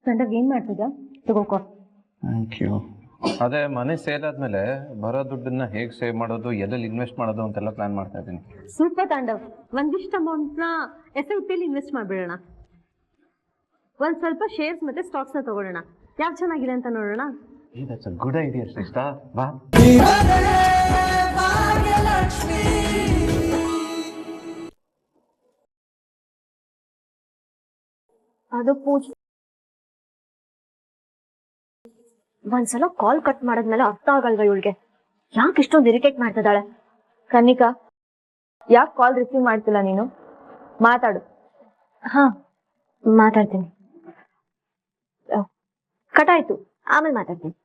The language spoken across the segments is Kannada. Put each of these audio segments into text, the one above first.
ಗಂಡಗ್ ಏನ್ ಮಾಡ್ತಿದ್ದ ತಗೋಕೋ. Thank you. ಅದೇ ಮನೆ ಸೇಲ್ ಆದ್ಮೇಲೆ ಬರೋ ದುಡ್ಡನ್ನ ಹೇಗೆ ಸೇವ್ ಮಾಡೋದು, ಎಲ್ಲೆಲ್ಲಿ ಇನ್ವೆಸ್ಟ್ ಮಾಡೋದು ಅಂತೆಲ್ಲ ಪ್ಲಾನ್ ಮಾಡ್ತಾ ಇದ್ದೀನಿ. ಸೂಪರ್ ತಾಂಡವ್. ಒಂದಿಷ್ಟು ಅಮೌಂಟ್ನ SIP-ಲಿ ಇನ್ವೆಸ್ಟ್ ಮಾಡ್ಬಿಡೋಣ. ಒಂದ್ ಸ್ವಲ್ಪ ಶೇರ್ಸ್ ಮತ್ತೆ ಸ್ಟಾಕ್ಸ್ ನ ತಗೊಳ್ಳೋಣ. ಯಾವ್ದು ಚೆನ್ನಾಗಿದೆ ಅಂತ ನೋಡೋಣ. ದಟ್ಸ್ ಅ ಗುಡ್ ಐಡಿಯಾ ಶ್ರೇಷ್ಠ. ಬಾ. ಅದು ಪೂಜೆ ಒಂದ್ಸಲ ಕಾಲ್ ಕಟ್ ಮಾಡಿದ್ಮೇಲೆ ಅರ್ಥ ಆಗಲ್ವಾ ಇವಳಿಗೆ? ಯಾಕೆ ಇಷ್ಟೊಂದು ಇರಿಟೇಟ್ ಮಾಡ್ತಿದ್ದಾಳೆ? ಕನ್ನಿಕಾ, ಯಾಕೆ ಕಾಲ್ ರಿಸೀವ್ ಮಾಡ್ತಿಲ್ಲ ನೀನು? ಮಾತಾಡು. ಹಾ, ಮಾತಾಡ್ತೀನಿ. ಕಟ್ ಆಯ್ತು, ಆಮೇಲೆ ಮಾತಾಡ್ತೀನಿ.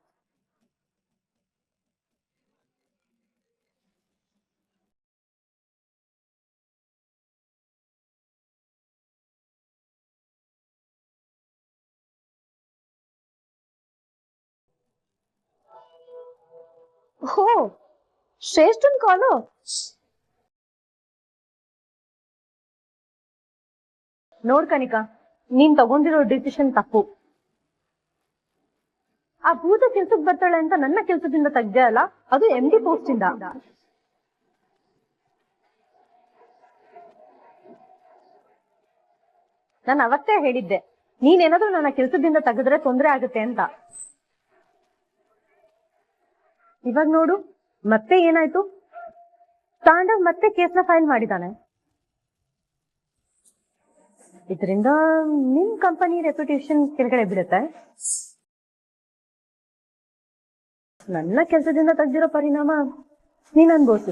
ಓ, ಶ್ರೇಷ್ಠನ್ ಕಾಲು. ನೋಡ್ ಕನಿಕಾ, ನೀನ್ ತಗೊಂಡಿರೋ ಡಿಸಿಷನ್ ತಪ್ಪು. ಆ ಭೂತ ಕೆಲ್ಸಕ್ ಬರ್ತಾಳೆ ಅಂತ ನನ್ನ ಕೆಲ್ಸದಿಂದ ತೆಗ್ದೆ ಅಲ್ಲ, ಅದು MD ಪೋಸ್ಟ್ ಇಂದ. ನಾನು ಅವತ್ತೇ ಹೇಳಿದ್ದೆ, ನೀನೇನಾದ್ರೂ ನನ್ನ ಕೆಲ್ಸದಿಂದ ತೆಗೆದ್ರೆ ತೊಂದ್ರೆ ಆಗುತ್ತೆ ಅಂತ. ಇವಾಗ ನೋಡು, ಮತ್ತೆ ಏನಾಯ್ತು? ತಾಂಡವ್ ಮತ್ತೆ ಕೇಸ್ನ ಫೈಲ್ ಮಾಡಿದಾನೆ. ಇದರಿಂದ ನಿಮ್ ಕಂಪನಿ ರೆಪ್ಯುಟೇಷನ್ ಕೆಳಗಡೆ ಬೀಳುತ್ತೆ. ನನ್ನ ಕೆಲಸದಿಂದ ತೆಗ್ದಿರೋ ಪರಿಣಾಮ ನೀನ್ ಅನ್ಬೋದು.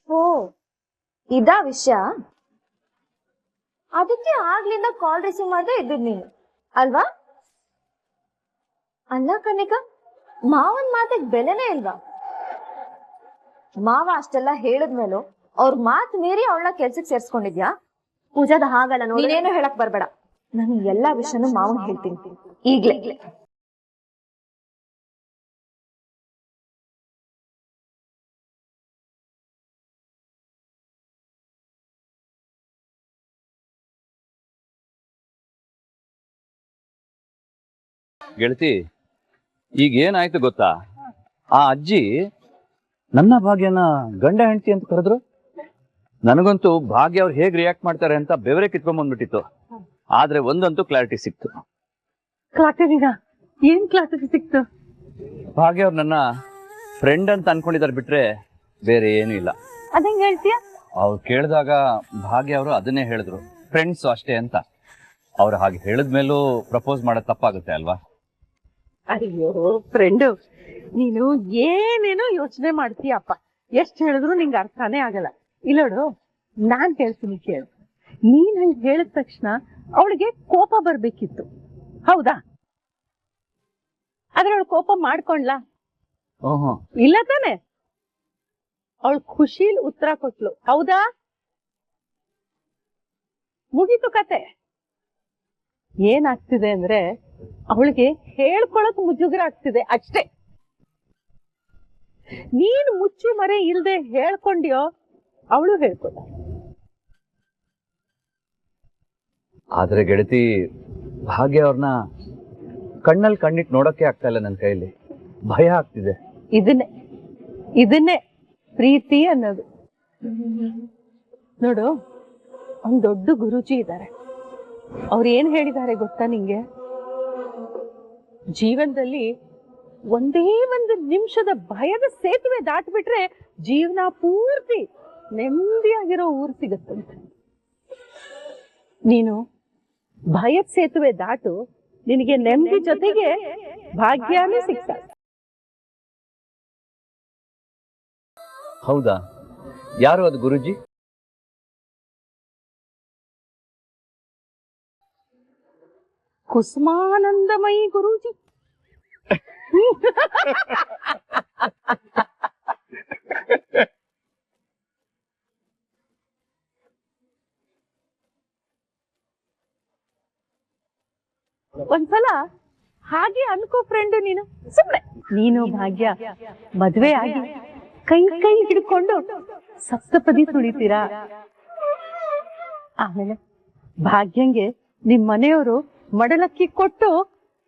ಓ, ಇದಾ ವಿಷಯ? ಅದಕ್ಕೆ ಆಗ್ಲಿಂದ ಕಾಲ್ ರಿಸೀವ್ ಮಾಡದೆ ಇದ್ದಿದ್ ನೀನು ಅಲ್ವಾ? ಅಲ್ಲ ಕನಿಕಾ, ಮಾವನ್ ಮಾತಿಗೆ ಬೆಲೆನೇ ಇಲ್ವಾ? ಮಾವ ಅಷ್ಟೆಲ್ಲ ಹೇಳಿದ್ಮೇಲೂ ಅವ್ರ ಮಾತು ಮೀರಿ ಅವಳನ್ನ ಕೆಲ್ಸಕ್ಕೆ ಸೇರ್ಸ್ಕೊಂಡಿದ್ಯಾ? ಪೂಜಾದ ಹಾಗಲ್ಲ, ನೀನೇನು ಹೇಳಕ್ ಬರ್ಬೇಡ. ನಾನು ಎಲ್ಲಾ ವಿಷಯನೂ ಮಾವನ್ ಹೇಳ್ತೀನಿ ಈಗ್ಲೇ. ಗೆಳತಿ, ಈಗ ಏನಾಯ್ತು ಗೊತ್ತಾ? ಆ ಅಜ್ಜಿ ನನ್ನ ಭಾಗ್ಯನ ಗಂಡ ಹೆಂಡತಿ ಅಂತ ಕರೆದ್ರು. ನನಗಂತೂ ಭಾಗ್ಯ ಅವ್ರು ಹೇಗ್ ರಿಯಾಕ್ಟ್ ಮಾಡ್ತಾರೆ ಅಂತ ಬೆವರೇ ಕಿತ್ಕೊಂಡ್ಬಂದ್ಬಿಟ್ಟಿತ್ತು. ಆದ್ರೆ ಒಂದಂತೂ ಕ್ಲಾರಿಟಿ ಸಿಕ್ತು. ಏನ್ ಕ್ಲಾರಿಟಿ ಸಿಕ್ತು? ಭಾಗ್ಯ ಅವ್ರು ನನ್ನ ಫ್ರೆಂಡ್ ಅಂತ ಅನ್ಕೊಂಡಿದಾರೆ ಬಿಟ್ರೆ ಬೇರೆ ಏನು ಇಲ್ಲ. ಅದಂಗ್ ಹೇಳ್ತೀಯ? ಅವ್ರು ಕೇಳಿದಾಗ ಭಾಗ್ಯ ಅವರು ಅದನ್ನೇ ಹೇಳಿದ್ರು, ಫ್ರೆಂಡ್ಸ್ ಅಷ್ಟೇ ಅಂತ. ಅವ್ರು ಹಾಗೆ ಹೇಳಿದ್ಮೇಲೂ ಪ್ರಪೋಸ್ ಮಾಡೋದು ತಪ್ಪಾಗುತ್ತೆ ಅಲ್ವಾ? ಅಯ್ಯೋ ಫ್ರೆಂಡು, ನೀನು ಏನೇನೋ ಯೋಚನೆ ಮಾಡ್ತೀಯಪ್ಪ. ಎಷ್ಟ್ ಹೇಳಿದ್ರು ನಿಂಗೆ ಅರ್ಥನೇ ಆಗಲ್ಲ. ಇಲ್ಲೋಡು, ನಾನ್ ಹೇಳ್ತೀನಿ ಕೇಳು. ನೀನ್ ಹಂಗ್ ಹೇಳಿದ ತಕ್ಷಣ ಅವಳಿಗೆ ಕೋಪ ಬರ್ಬೇಕಿತ್ತು, ಹೌದಾ? ಆದ್ರೆ ಅವಳು ಕೋಪ ಮಾಡ್ಕೊಂಡ್ಲಾ? ಇಲ್ಲ ತಾನೆ? ಅವಳು ಖುಷಿಲ್ ಉತ್ತರ ಕೊಟ್ಲು, ಹೌದಾ? ಮುಗೀತು ಕತೆ. ಏನಾಗ್ತಿದೆ ಅಂದ್ರೆ ಅವಳಿಗೆ ಹೇಳ್ಕೊಳಕ್ ಮುಜುಗರ ಆಗ್ತಿದೆ ಅಷ್ಟೇ. ನೀನ್ ಮುಚ್ಚಿ ಮರೆ ಇಲ್ದೆ ಹೇಳ್ಕೊಂಡ್ಯೋ, ಅವಳು ಹೇಳ್ಕೊಳ. ಆದ್ರೆ ಗೆಳತಿ, ಭಾಗ್ಯ ಅವ್ರನ್ನ ಕಣ್ಣಲ್ಲಿ ಕಣ್ಣಿಟ್ಟು ನೋಡಕ್ಕೆ ಆಗ್ತಾ ಇಲ್ಲ. ನನ್ನ ಕೈಯಲ್ಲಿ ಭಯ ಆಗ್ತಿದೆ. ಇದನ್ನೇ ಪ್ರೀತಿ ಅನ್ನೋದು. ನೋಡು, ಒಂದ್ ದೊಡ್ಡ ಗುರೂಜಿ ಇದ್ದಾರೆ. ಅವ್ರು ಏನ್ ಹೇಳಿದ್ದಾರೆ ಗೊತ್ತಾ ನಿಂಗೆ? ಜೀವನದಲ್ಲಿ ಒಂದೇ ಒಂದು ನಿಮಿಷದ ಭಯದ ಸೇತುವೆ ದಾಟ್ಬಿಟ್ರೆ ಜೀವನ ಪೂರ್ತಿ ನೆಮ್ಮದಿಯಾಗಿರೋ ಊರು ಸಿಗತ್ತಂತೆ. ನೀನು ಭಯದ ಸೇತುವೆ ದಾಟು, ನಿನಗೆ ನೆಮ್ಮದಿ ಜೊತೆಗೆ ಭಾಗ್ಯನೂ ಸಿಗ್ತಾರೆ. ಹೌದಾ? ಯಾರು ಅದು ಗುರುಜಿ? ಕುಸುಮಾನಂದಮಯಿ ಗುರೂಜಿ. ಒಂದ್ಸಲ ಹಾಗೆ ಅನ್ಕೋ ಫ್ರೆಂಡ್, ನೀನು ಭಾಗ್ಯ ಮದ್ವೆ ಆಗಿ ಕೈ ಕೈ ಹಿಡ್ಕೊಂಡು ಸಪ್ತಪದಿ ತುಳಿತೀರಾ. ಆಮೇಲೆ ಭಾಗ್ಯಂಗೆ ನಿಮ್ ಮನೆಯವರು ಮಡಲಕ್ಕಿ ಕೊಟ್ಟು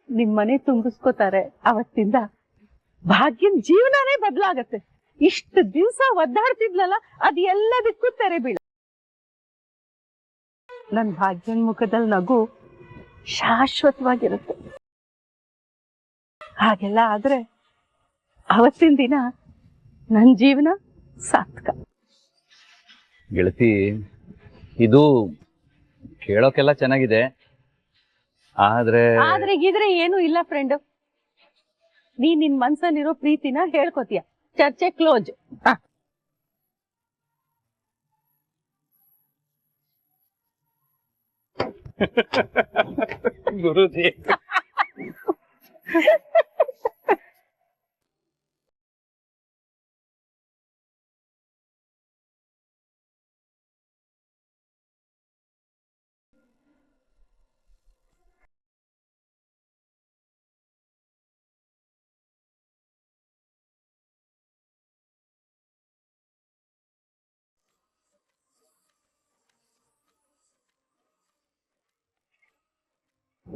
ನಿಮ್ ಮನೆ ತುಂಬಿಸ್ಕೋತಾರೆ. ಅವತ್ತಿಂದ ಭಾಗ್ಯನ್ ಜೀವನನೇ ಬದಲಾಗತ್ತೆ. ಇಷ್ಟು ದಿವ್ಸ ಒದ್ದಾಡ್ತಿದ್ಲಲ್ಲ ಅದ್ ಎಲ್ಲದಕ್ಕೂ ತೆರೆ ಬೀಳ. ನನ್ ಭಾಗ್ಯನ್ ಮುಖದಲ್ಲಿ ನಗು ಶಾಶ್ವತವಾಗಿರುತ್ತೆ. ಹಾಗೆಲ್ಲ ಆದ್ರೆ ಅವತ್ತಿನ ದಿನ ನನ್ ಜೀವನ ಸಾರ್ಥಕ. ಗೆಳತಿ, ಇದು ಕೇಳೋಕೆಲ್ಲ ಚೆನ್ನಾಗಿದೆ, ಆದ್ರೆ ಗಿದ್ರೆ ಏನು ಇಲ್ಲ ಫ್ರೆಂಡ್. ನಿನ್ ಮನ್ಸಲ್ಲಿರೋ ಪ್ರೀತಿನ ಹೇಳ್ಕೊತೀಯ. ಚರ್ಚೆ ಕ್ಲೋಸ್. ಗುರುಜಿ,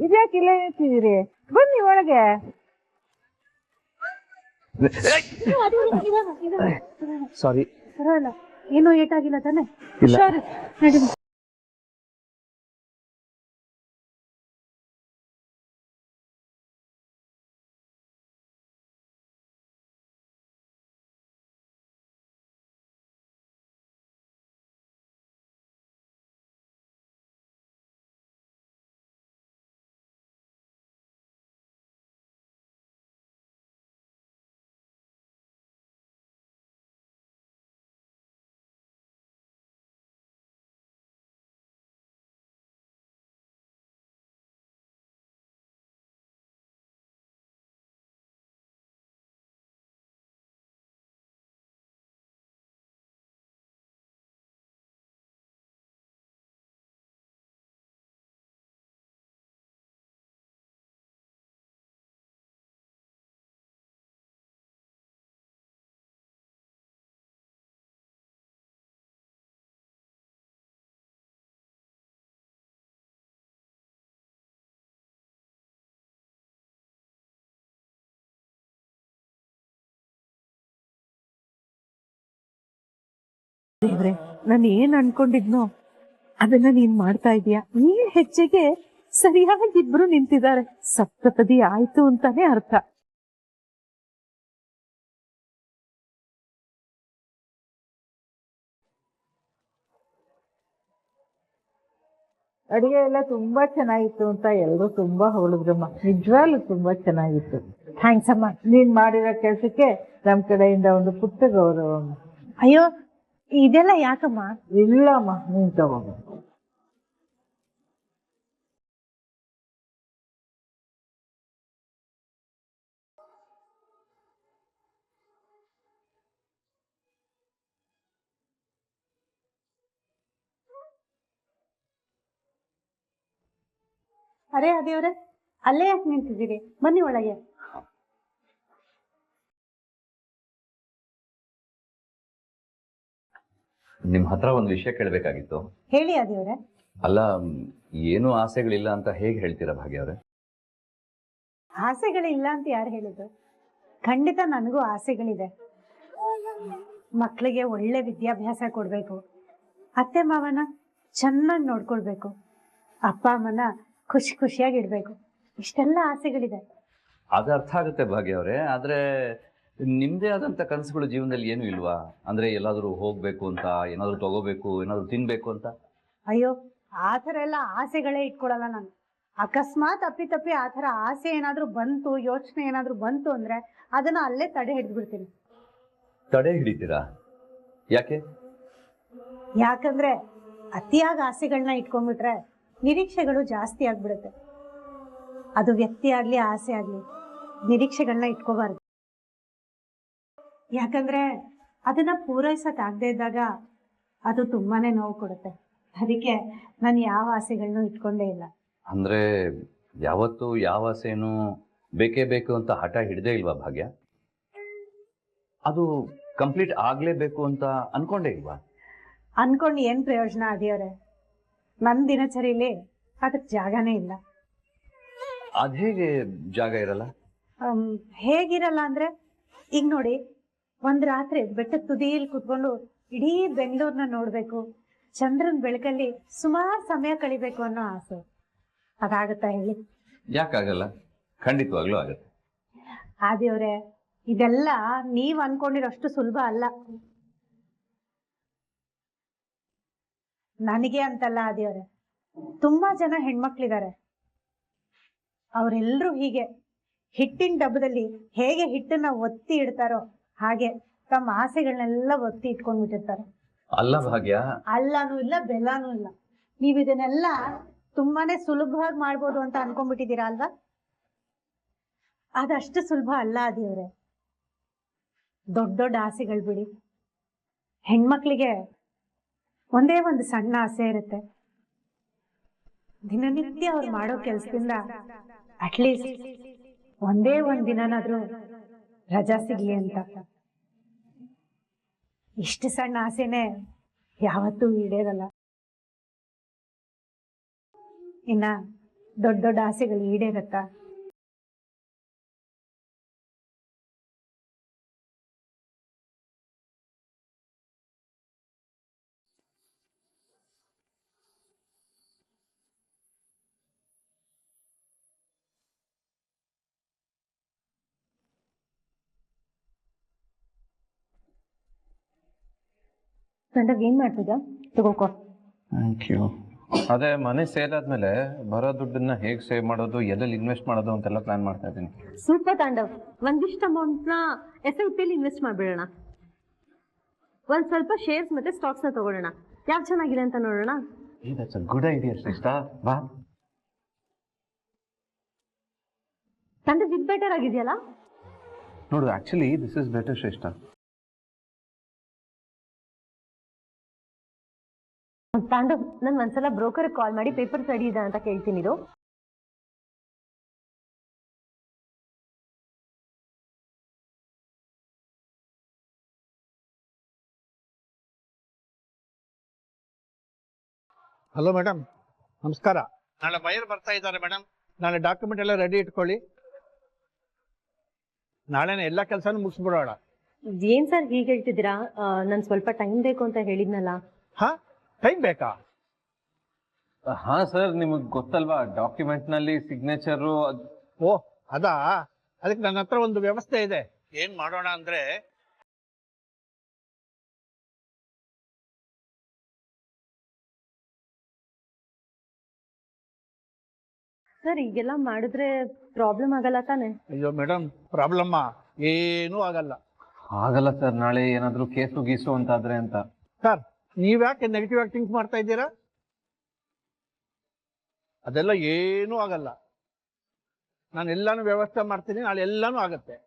ಇದ್ಯಾಕಿಲ್ಲ ಹೇಳ್ತಿದ್ದೀರಿ? ಬನ್ನಿ ಒಳಗೆ. ಸಾರಿ. ಪರವಾಗಿಲ್ಲ, ಏನೋ ಏಟಾಗಿಲ್ಲ ತಾನೆ? ಇಲ್ಲ. ಸರಿ, ನಡಿ. ದೇವ್ರೆ, ನಾನು ಏನ್ ಅನ್ಕೊಂಡಿದ್ನೋ ಅದನ್ನ ನೀನ್ ಮಾಡ್ತಾ ಇದೀಯ. ಈ ಹೆಜ್ಜೆಗೆ ಸರಿಯಾಗಿ ಇಬ್ರು ನಿಂತಿದ್ದಾರೆ. ಸಪ್ತಪದಿ ಆಯ್ತು ಅಂತಾನೆ ಅರ್ಥ. ಅಡಿಗೆ ಎಲ್ಲ ತುಂಬಾ ಚೆನ್ನಾಗಿತ್ತು ಅಂತ ಎಲ್ಲರೂ ತುಂಬಾ ಹೊಗಳಿದ್ರಮ್ಮ. ನಿಜವಾಗ್ಲೂ ತುಂಬಾ ಚೆನ್ನಾಗಿತ್ತು. ಥ್ಯಾಂಕ್ಸ್ ಅಮ್ಮ. ನೀನ್ ಮಾಡಿರೋ ಕೆಲಸಕ್ಕೆ ನಮ್ ಕಡೆಯಿಂದ ಒಂದು ಪುಟ್ಟ ಗೌರವ. ಅಯ್ಯೋ, ಇದೆಲ್ಲ ಯಾಕಮ್ಮ? ಇಲ್ಲಮ್ಮ, ನೀನ್ ತಗೋ. ಅರೇ ಅದೇವ್ರೆ, ಅಲ್ಲೇ ಯಾಕೆ ನಿಂತಿದ್ದೀರಿ? ಬನ್ನಿ ಒಳಗೆ. ನಿಮ್ ಹತ್ರ ಒಂದು ವಿಷಯ ಕೇಳಬೇಕಾಗಿತ್ತು. ಹೇಳಿ ಅದೇವ್ರೆ. ಅಲ್ಲ, ಏನು ಆಸೆಗಳಿಲ್ಲ ಅಂತ ಹೇಗೆ ಹೇಳ್ತೀರಾ ಭಾಗ್ಯ ಅವ್ರೆ? ಆಸೆಗಳಿಲ್ಲ ಅಂತ ಯಾರು ಹೇಳಿದ್ರು? ಖಂಡಿತ ನನಗೂ ಆಸೆಗಳಿದೆ. ಮಕ್ಕಳಿಗೆ ಒಳ್ಳೆ ವಿದ್ಯಾಭ್ಯಾಸ ಕೊಡ್ಬೇಕು, ಅತ್ತೆ ಮಾವನ ಚೆನ್ನಾಗಿ ನೋಡ್ಕೊಳ್ಬೇಕು, ಅಪ್ಪ ಅಮ್ಮನ ಖುಷಿ ಖುಷಿಯಾಗಿ ಇಡ್ಬೇಕು. ಇಷ್ಟೆಲ್ಲ ಆಸೆಗಳಿದೆ. ಅದು ಅರ್ಥ ಆಗುತ್ತೆ ಭಾಗ್ಯ ಅವ್ರೆ, ಆದ್ರೆ ನಿಮ್ದೇ ಆದಂತ ಕನಸುಗಳು ಜೀವನದಲ್ಲಿ ಏನು ಇಲ್ವಾ? ಅಂದ್ರೆ ಎಲ್ಲಾದ್ರೂ ಹೋಗ್ಬೇಕು ಅಂತ, ಏನಾದ್ರು ತಗೋಬೇಕು, ಏನಾದ್ರು ತಿನ್ಬೇಕು ಅಂತ? ಅಯ್ಯೋ, ಆ ಥರ ಎಲ್ಲ ಆಸೆಗಳೇ ಇಟ್ಕೊಳಲ್ಲ ನಾನು. ಅಕಸ್ಮಾತ್ ಅಪ್ಪಿತಪ್ಪಿ ಆ ಥರ ಆಸೆ ಏನಾದ್ರೂ ಬಂತು, ಯೋಚನೆ ಏನಾದ್ರೂ ಬಂತು ಅಂದ್ರೆ ಅದನ್ನ ಅಲ್ಲೇ ತಡೆ ಹಿಡಿದು ಬಿಡ್ತೀನಿ. ತಡೆ ಹಿಡಿತೀರಾ? ಯಾಕೆ? ಯಾಕಂದ್ರೆ ಅತಿಯಾಗಿ ಆಸೆಗಳನ್ನ ಇಟ್ಕೊಂಡ್ಬಿಟ್ರೆ ನಿರೀಕ್ಷೆಗಳು ಜಾಸ್ತಿ ಆಗ್ಬಿಡುತ್ತೆ. ಅದು ವ್ಯಕ್ತಿ ಆಗ್ಲಿ, ಆಸೆ ಆಗ್ಲಿ, ನಿರೀಕ್ಷೆಗಳನ್ನ ಇಟ್ಕೋಬಾರ್ದು. ಯಾಕಂದ್ರೆ ಅದನ್ನ ಪೂರೈಸಕ್ ಆಗದೆ ಇದ್ದಾಗ ಅದು ತುಂಬಾನೇ ನೋವು ಕೊಡುತ್ತೆ. ಅದಕ್ಕೆ ನಾನು ಯಾವ ಆಸೆಗಳನ್ನೂ ಇಟ್ಕೊಂಡೇ ಇಲ್ಲ. ಅಂದ್ರೆ ಯಾವತ್ತು ಯಾವ ಆಸೆನೂ ಬೇಕೇ ಬೇಕು ಅಂತ ಹಠ ಹಿಡ್ದೇ ಇಲ್ವಾ ಭಾಗ್ಯ? ಅದು ಕಂಪ್ಲೀಟ್ ಆಗ್ಲೇಬೇಕು ಅಂತ ಅನ್ಕೊಂಡೇ ಇಲ್ವಾ? ಅನ್ಕೊಂಡು ಏನ್ ಪ್ರಯೋಜನ ಅದೇವ್ರೆ? ನನ್ನ ದಿನಚರಿಲಿ ಅದಕ್ಕೆ ಜಾಗನೇ ಇಲ್ಲ. ಅದ್ ಹೇಗೆ ಜಾಗ ಇರಲ್ಲ? ಹೇಗಿರಲ್ಲ ಅಂದ್ರೆ, ಈಗ ನೋಡಿ, ಒಂದ್ ರಾತ್ರಿ ಬೆಟ್ಟದ ತುದಿಯಲ್ಲಿ ಕುತ್ಕೊಂಡು ಇಡೀ ಬೆಂಗಳೂರ್ನ ನೋಡ್ಬೇಕು, ಚಂದ್ರನ್ ಬೆಳಕಲ್ಲಿ ಸುಮಾರು ಸಮಯ ಕಳಿಬೇಕು ಅನ್ನೋ ಆಸೆ. ಅದಾಗತ್ತಾ ಹೇಳಿ? ಯಾಕಾಗಲ್ಲ, ಖಂಡಿತವಾಗ್ಲೂ ಆಗತ್ತೆ. ಆದಿಯವ್ರೆ, ಇದೆಲ್ಲ ನೀವ್ ಅನ್ಕೊಂಡಿರೋಷ್ಟು ಸುಲಭ ಅಲ್ಲ. ನನಗೆ ಅಂತಲ್ಲ ಆದಿಯವ್ರೆ, ತುಂಬಾ ಜನ ಹೆಣ್ಮಕ್ಳಿದ್ದಾರೆ. ಅವರೆಲ್ಲರೂ ಹೀಗೆ ಹಿಟ್ಟಿನ ಡಬ್ಬದಲ್ಲಿ ಹೇಗೆ ಹಿಟ್ಟನ್ನ ಒತ್ತಿ ಇಡ್ತಾರೋ ಹಾಗೆ ತಮ್ಮ ಆಸೆಗಳನ್ನೆಲ್ಲ ಒತ್ತಿ ಇಟ್ಕೊಂಡ್ಬಿಟ್ಟಿರ್ತಾರೆ. ಅಲ್ಲ ಭಾಗ್ಯ, ಅಲ್ಲನೂ ಇಲ್ಲ ಬೆಲ್ಲನೂ ಇಲ್ಲ. ನೀವ್ ಇದನ್ನೆಲ್ಲ ತುಂಬಾನೇ ಸುಲಭವಾಗಿ ಮಾಡ್ಬೋದು ಅಂತ ಅನ್ಕೊಂಡ್ಬಿಟ್ಟಿದ್ದೀರಾ ಅಲ್ವಾ? ಅದಷ್ಟು ಸುಲಭ ಅಲ್ಲ ಆದಿಯವ್ರೆ. ದೊಡ್ಡ ದೊಡ್ಡ ಆಸೆಗಳು ಬಿಡಿ. ಹೆಣ್ಮಕ್ಳಿಗೆ ಒಂದೇ ಒಂದು ಸಣ್ಣ ಆಸೆ ಇರುತ್ತೆ, ದಿನನಿತ್ಯ ಅವ್ರು ಮಾಡೋ ಕೆಲ್ಸದಿಂದ ಅಟ್ಲೀಸ್ಟ್ ಒಂದೇ ಒಂದ್ ದಿನನಾದ್ರೂ ರಜಾ ಸಿಗ್ಲಿ ಅಂತ. ಇಷ್ಟು ಸಣ್ಣ ಆಸೆನೆ ಯಾವತ್ತೂ ಈಡೇರಲ್ಲ. ಇನ್ನ ದೊಡ್ಡ ದೊಡ್ಡ ಆಸೆಗಳು ಈಡೇರತ್ತಾ? ಗಂಡಗ್ ಏನ್ ಮಾಡ್ತಿದ್ದ? ತಗೋಕೋ. Thank you. ಅದೇ ಮನೆ ಸೇಲ್ ಆದ್ಮೇಲೆ ಬರೋ ದುಡ್ಡನ್ನ ಹೇಗೆ ಸೇವ್ ಮಾಡೋದು, ಎಲ್ಲೆಲ್ಲಿ ಇನ್ವೆಸ್ಟ್ ಮಾಡೋದು ಅಂತೆಲ್ಲ ಪ್ಲಾನ್ ಮಾಡ್ತಾ ಇದ್ದೀನಿ. ಸೂಪರ್ ತಾಂಡವ್. ಒಂದಿಷ್ಟು ಅಮೌಂಟ್ನ SIP ಇನ್ವೆಸ್ಟ್ ಮಾಡ್ಬಿಡೋಣ. ಒಂದ್ ಸ್ವಲ್ಪ ಶೇರ್ಸ್ ಮತ್ತೆ ಸ್ಟಾಕ್ಸ್ ನ ತಗೊಳ್ಳೋಣ. ಯಾವ್ದು ಚೆನ್ನಾಗಿದೆ ಅಂತ ನೋಡೋಣ. ದಟ್ಸ್ ಅ ಗುಡ್ ಐಡಿಯಾ ಶ್ರೇಷ್ಠ. ಬಾ. ತಾಂಡವ್ ಇದು ಬೆಟರ್ ಆಗಿದೆಯಲ್ಲ? ನೋಡು, ಆಕ್ಚುಲಿ ದಿಸ್ ಇಸ್ ಬೆಟರ್ ಶ್ರೇಷ್ಠ. ತಾಂಡವ್, ನಾನು ಒಂದ್ಸಲ ಬ್ರೋಕರ್ ಕಾಲ್ ಮಾಡಿ ಪೇಪರ್ ರೆಡಿ ಇದೆ ಅಂತ ಕೇಳ್ತೀನಿ. ಇದು ಹಲೋ ಮೇಡಮ್, ನಮಸ್ಕಾರ. ನಾಳೆ ಬೈಯರ್ ಬರ್ತಾ ಇದ್ದಾರೆ ಮೇಡಮ್. ನಾಳೆ ಡಾಕ್ಯುಮೆಂಟ್ ಎಲ್ಲ ರೆಡಿ ಇಟ್ಕೊಳ್ಳಿ. ನಾಳೆನೇ ಎಲ್ಲ ಕೆಲಸನೂ ಮುಗಿಸ್ಬಿಡೋಣ. ಏನ್ ಸರ್ ಹೀಗೆ ಹೇಳ್ತಿದ್ದೀರಾ? ನನ್ ಸ್ವಲ್ಪ ಟೈಮ್ ಬೇಕು ಅಂತ ಹೇಳಿದ್ನಲ್ಲ. ಹಾ, ಟೈಮ್ ಬೇಕಾ? ಹಾ ಸರ್, ನಿಮಗೆ ಗೊತ್ತಲ್ವಾ, ಡಾಕ್ಯುಮೆಂಟ್ ನಲ್ಲಿ ಸಿಗ್ನೇಚರು. ಓ ಅದಾ? ಅದಕ್ಕೆ ನನ್ನ ಹತ್ರ ಒಂದು ವ್ಯವಸ್ಥೆ ಇದೆ. ಏನ್ ಮಾಡೋಣ ಅಂದ್ರೆ, ಸರ್ ಈಗೆಲ್ಲ ಮಾಡಿದ್ರೆ ಪ್ರಾಬ್ಲಮ್ ಆಗಲ್ಲ ತಾನೆ? ಅಯ್ಯೋ ಮೇಡಮ್, ಪ್ರಾಬ್ಲಮ್ಮ ಏನೂ ಆಗಲ್ಲ. ಆಗಲ್ಲ ಸರ್, ನಾಳೆ ಏನಾದ್ರು ಕೇಸು ಗೀಸು ಅಂತಾದ್ರೆ ಅಂತ. ಸರ್, ನೀವ್ಯಾಕೆ ನೆಗೆಟಿವ್ ಆಗಿ ಥಿಂಕ್ ಮಾಡ್ತಾ ಇದ್ದೀರಾ? ಅದೆಲ್ಲ ಏನೂ ಆಗಲ್ಲ. ನಾನು ಎಲ್ಲಾನು ವ್ಯವಸ್ಥೆ ಮಾಡ್ತೀನಿ, ನಾಳೆ ಎಲ್ಲಾನು ಆಗತ್ತೆ.